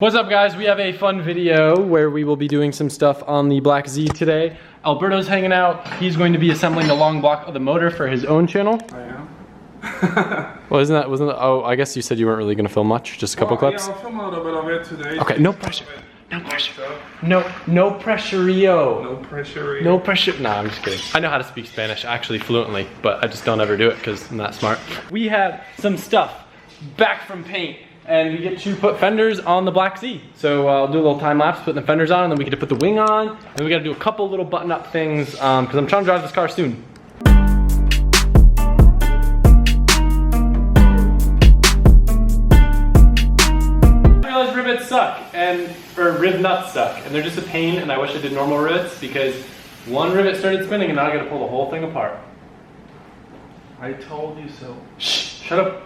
What's up guys, we have a fun video where we will be doing some stuff on the Black Z today. Alberto's hanging out. He's going to be assembling the long block of the motor for his own channel. I am. Well, wasn't that, oh, I guess you said you weren't really gonna film much, just a couple clips? Yeah, I'll film a little bit of it today. Okay, no pressure. No pressure. No pressure-io. No pressure. No pressure. Nah, I'm just kidding. I know how to speak Spanish actually fluently, but I just don't ever do it because I'm not smart. We have some stuff back from paint. And we get to put fenders on the Black Z. So I'll do a little time lapse putting the fenders on, and then we get to put the wing on, and we gotta do a couple little button up things because I'm trying to drive this car soon. I realized rivets suck, or rib nuts suck, and they're just a pain, and I wish I did normal rivets because one rivet started spinning and now I gotta pull the whole thing apart. I told you so. Shh, shut up.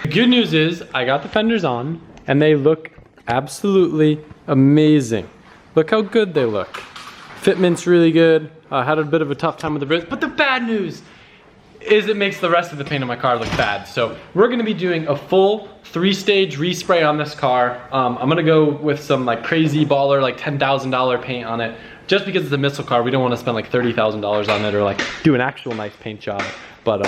The good news is I got the fenders on and they look absolutely amazing. Look how good they look. Fitment's really good. I had a bit of a tough time with the rivets, but the bad news is it makes the rest of the paint on my car look bad. So we're gonna be doing a full 3-stage respray on this car. I'm gonna go with some like crazy baller, like $10,000 paint on it. Just because it's a missile car, we don't wanna spend like $30,000 on it or like do an actual nice paint job. But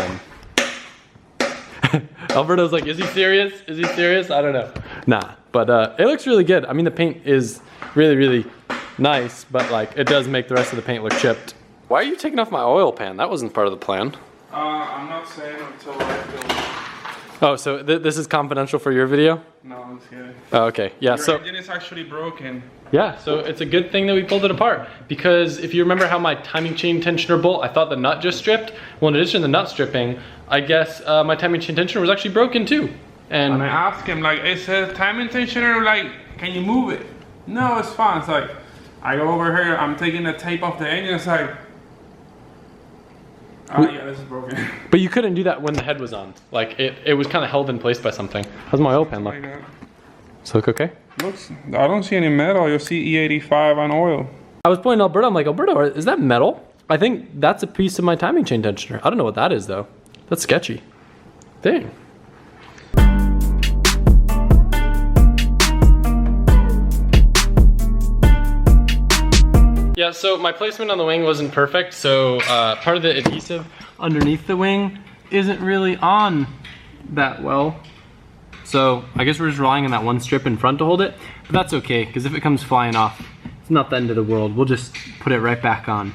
Alberto's like, is he serious? Is he serious? I don't know. Nah, but it looks really good. I mean, the paint is really, really nice, but like it does make the rest of the paint look chipped. Why are you taking off my oil pan? That wasn't part of the plan. I'm not saying until I film. Oh, so this is confidential for your video? No, I'm just kidding. Oh, okay. Yeah, Your engine is actually broken. Yeah, so it's a good thing that we pulled it apart because if you remember how my timing chain tensioner bolt, I thought the nut just stripped. Well, in addition to the nut stripping, I guess my timing chain tensioner was actually broken too. And I asked him, like, it says timing tensioner, like, can you move it? No, it's fine. It's like, I go over here, I'm taking the tape off the engine, it's like, oh yeah, this is broken. But you couldn't do that when the head was on. Like, it was kind of held in place by something. How's my oil pan look? Like Does it look okay? looks, I don't see any metal. You'll see E85 on oil. I was pointing to Alberto, I'm like, Alberto, is that metal? I think that's a piece of my timing chain tensioner. I don't know what that is though. That's sketchy. Dang. Yeah, so my placement on the wing wasn't perfect, so part of the adhesive underneath the wing isn't really on that well. So I guess we're just relying on that one strip in front to hold it, but that's okay, because if it comes flying off, it's not the end of the world. We'll just put it right back on.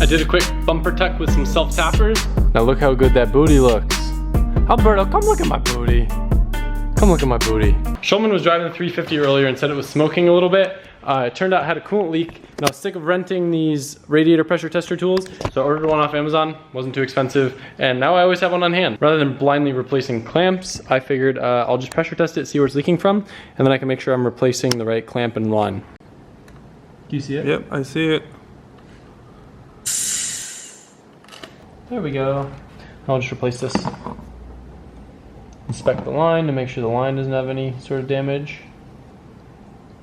I did a quick bumper tuck with some self-tappers. Now look how good that booty looks. Alberto, come look at my booty. Come look at my booty. Schulman was driving the 350 earlier and said it was smoking a little bit. It turned out it had a coolant leak, and I was sick of renting these radiator pressure tester tools, so I ordered one off Amazon, wasn't too expensive, and now I always have one on hand. Rather than blindly replacing clamps, I figured I'll just pressure test it, see where it's leaking from, and then I can make sure I'm replacing the right clamp and line. Do you see it? Yep, I see it. There we go. I'll just replace this. Inspect the line to make sure the line doesn't have any sort of damage.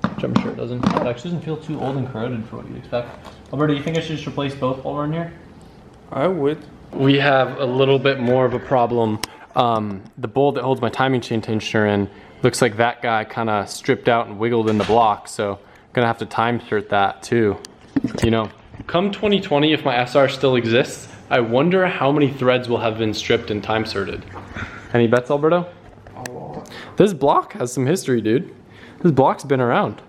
Which I'm sure it doesn't. It actually doesn't feel too old and corroded for what you'd expect. Alberto, do you think I should just replace both while we're in here? I would. We have a little bit more of a problem. The bolt that holds my timing chain tensioner in, looks like that guy kind of stripped out and wiggled in the block, so I'm gonna have to time insert that too. You know, come 2020, if my SR still exists, I wonder how many threads will have been stripped and time inserted. Any bets, Alberto? A lot. This block has some history, dude. This block's been around.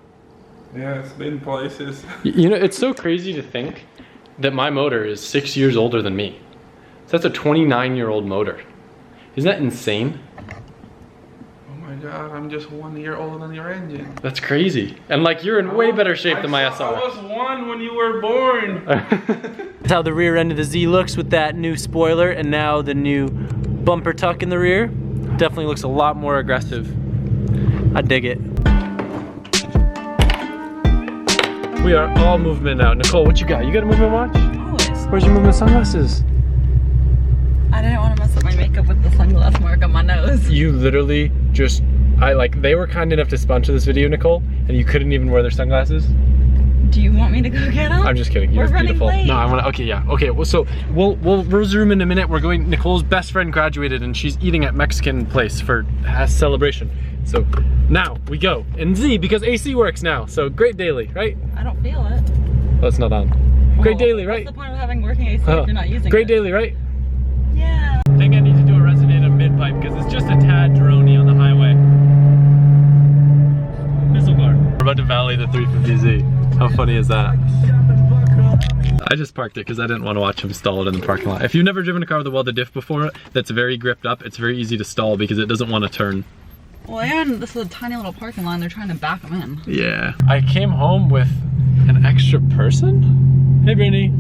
Yeah, it's been places. You know, it's so crazy to think that my motor is 6 years older than me. So that's a 29-year-old motor. Isn't that insane? Oh my god, I'm just 1 year older than your engine. That's crazy. And like, you're in way better shape than my SR. I was 1 when you were born. That's how the rear end of the Z looks with that new spoiler and now the new bumper tuck in the rear. Definitely looks a lot more aggressive. I dig it. We are all movement now. Nicole, what you got? You got a movement watch? Always. Where's your movement sunglasses? I didn't want to mess up my makeup with the sunglass mark on my nose. You literally just, they were kind enough to sponsor this video, Nicole, and you couldn't even wear their sunglasses? Do you want me to go get them? I'm just kidding. We're You're running beautiful. late. No, I want to. Okay, yeah. Okay, well, so we'll resume in a minute. We're going. Nicole's best friend graduated, and she's eating at Mexican place for a celebration. So now we go in Z because AC works now. So great daily, right? I don't feel it. Oh, it's not on. Great daily, right? What's the point of having working AC if you're not using Great it? daily, right? Yeah. I think I need to do a resonator mid-pipe because it's just a tad droney on the highway. Missile car. We're about to valley the 350Z. How funny is that? I just parked it because I didn't want to watch him stall it in the parking lot. If you've never driven a car with a welded diff before that's very gripped up, it's very easy to stall because it doesn't want to turn. Well, and this is a tiny little parking lot. They're trying to back them in. Yeah. I came home with an extra person. Hey, Brittany.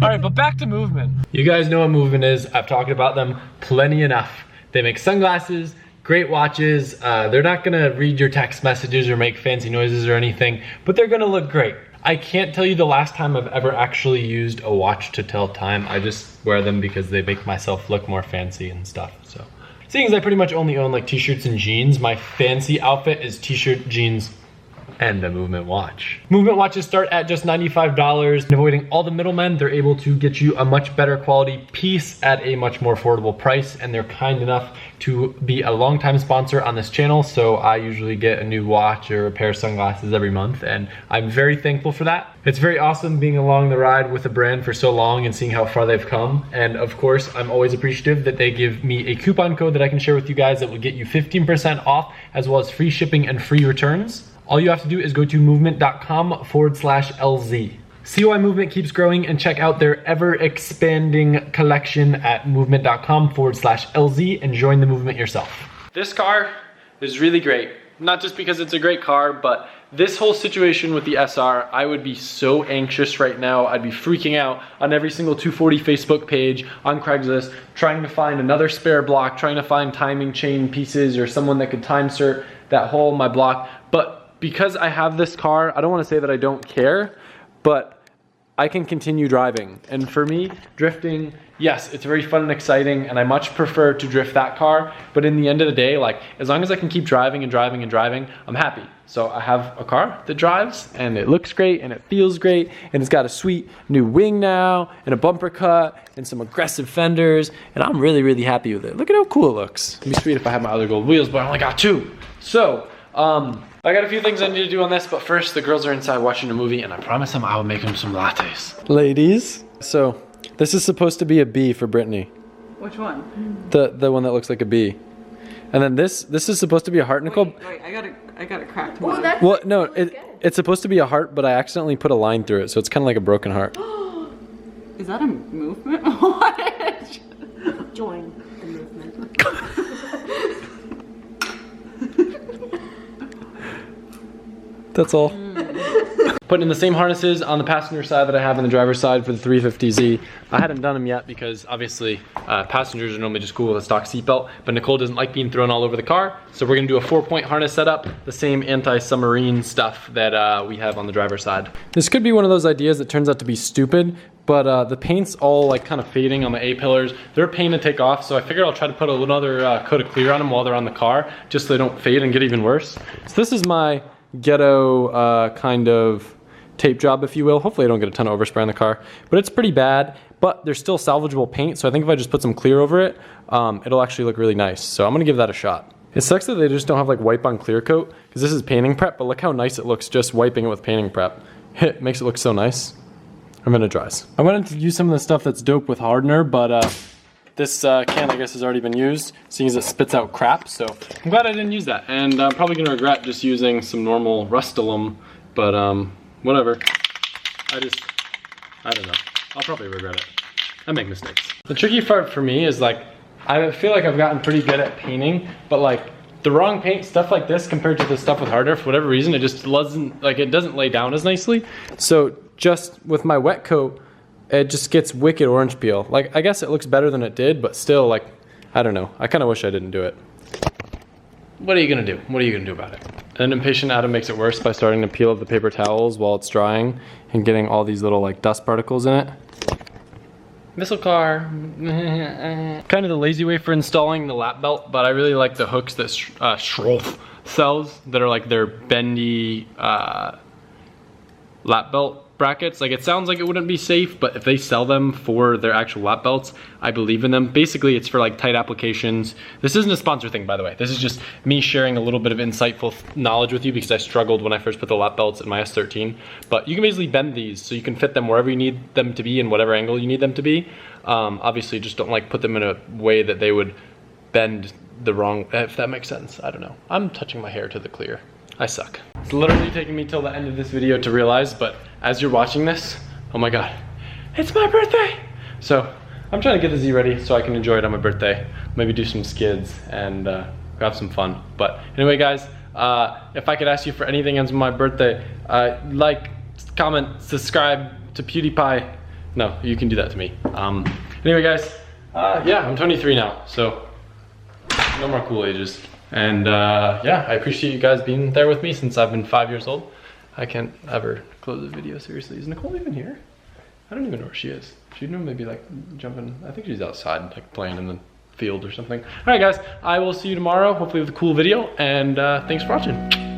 All right, but back to Movement. You guys know what Movement is. I've talked about them plenty enough. They make sunglasses, great watches. They're not gonna read your text messages or make fancy noises or anything, but they're gonna look great. I can't tell you the last time I've ever actually used a watch to tell time. I just wear them because they make myself look more fancy and stuff, so. Seeing as I pretty much only own like t-shirts and jeans, my fancy outfit is t-shirt, jeans, and a Movement watch. Movement watches start at just $95. And avoiding all the middlemen, they're able to get you a much better quality piece at a much more affordable price, and they're kind enough to be a longtime sponsor on this channel, so I usually get a new watch or a pair of sunglasses every month, and I'm very thankful for that. It's very awesome being along the ride with a brand for so long and seeing how far they've come, and of course, I'm always appreciative that they give me a coupon code that I can share with you guys that will get you 15% off, as well as free shipping and free returns. All you have to do is go to movement.com/LZ. See why Movement keeps growing and check out their ever expanding collection at movement.com/LZ and join the movement yourself. This car is really great. Not just because it's a great car, but this whole situation with the SR, I would be so anxious right now. I'd be freaking out on every single 240 Facebook page, on Craigslist, trying to find another spare block, trying to find timing chain pieces or someone that could time cert that hole in my block. But because I have this car, I don't want to say that I don't care, but I can continue driving. And for me, drifting, yes, it's very fun and exciting, and I much prefer to drift that car, but in the end of the day, like, as long as I can keep driving and driving and driving, I'm happy. So I have a car that drives, and it looks great, and it feels great, and it's got a sweet new wing now, and a bumper cut, and some aggressive fenders, and I'm really, really happy with it. Look at how cool it looks. It'd be sweet if I had my other gold wheels, but I only got 2. So, I got a few things I need to do on this, but first the girls are inside watching a movie, and I promise them I will make them some lattes. Ladies, so this is supposed to be a B for Brittany. Which one? The one that looks like a B. And then this is supposed to be a heart, Nicole. Wait, I got it cracked. Well, that's Well, no, it's supposed to be a heart, but I accidentally put a line through it, so it's kind of like a broken heart. Is that a movement? What? join the movement. That's all. Putting in the same harnesses on the passenger side that I have on the driver's side for the 350Z. I hadn't done them yet because obviously passengers are normally just cool with a stock seatbelt, but Nicole doesn't like being thrown all over the car. So we're gonna do a 4-point harness setup, the same anti-submarine stuff that we have on the driver's side. This could be one of those ideas that turns out to be stupid, but the paint's all like kind of fading on the A-pillars. They're a pain to take off, so I figured I'll try to put another coat of clear on them while they're on the car, just so they don't fade and get even worse. So this is my ghetto kind of tape job, if you will. Hopefully I don't get a ton of overspray on the car, but it's pretty bad, but there's still salvageable paint, so I think if I just put some clear over it, it'll actually look really nice. So I'm gonna give that a shot. It sucks that they just don't have like wipe on clear coat, because this is painting prep, but look how nice it looks just wiping it with painting prep. It makes it look so nice. I'm gonna dries. I wanted to use some of the stuff that's dope with hardener, but this can I guess has already been used, seeing as it spits out crap, so I'm glad I didn't use that. And I'm probably gonna regret just using some normal Rust-Oleum, but whatever. I don't know. I'll probably regret it. I make mistakes. The tricky part for me is like, I feel like I've gotten pretty good at painting, but like the wrong paint, stuff like this compared to the stuff with hardener, for whatever reason, it just doesn't, like it doesn't lay down as nicely. So just with my wet coat, it just gets wicked orange peel. Like, I guess it looks better than it did, but still, like, I don't know. I kind of wish I didn't do it. What are you gonna do? What are you gonna do about it? And impatient Adam makes it worse by starting to peel up the paper towels while it's drying and getting all these little like dust particles in it. Missile car. Kind of the lazy way for installing the lap belt, but I really like the hooks that sells that are like their bendy lap belt brackets. Like, it sounds like it wouldn't be safe, but if they sell them for their actual lap belts, I believe in them. Basically, it's for like tight applications. This isn't a sponsor thing, by the way. This is just me sharing a little bit of insightful knowledge with you because I struggled when I first put the lap belts in my S13. But you can basically bend these so you can fit them wherever you need them to be in whatever angle you need them to be. Obviously, just don't like put them in a way that they would bend the wrong, if that makes sense. I don't know. I'm touching my hair to the clear. I suck. It's literally taking me till the end of this video to realize, but as you're watching this, oh my God, it's my birthday. So I'm trying to get the Z ready so I can enjoy it on my birthday. Maybe do some skids and have some fun. But anyway, guys, if I could ask you for anything on my birthday, like, comment, subscribe to PewDiePie. No, you can do that to me. Anyway, guys, yeah, I'm 23 now, so no more cool ages. And yeah, I appreciate you guys being there with me since I've been 5 years old. I can't ever close the video, seriously. Is Nicole even here? I don't even know where she is. She'd maybe like jumping, I think she's outside like playing in the field or something. All right, guys, I will see you tomorrow, hopefully with a cool video, and thanks for watching.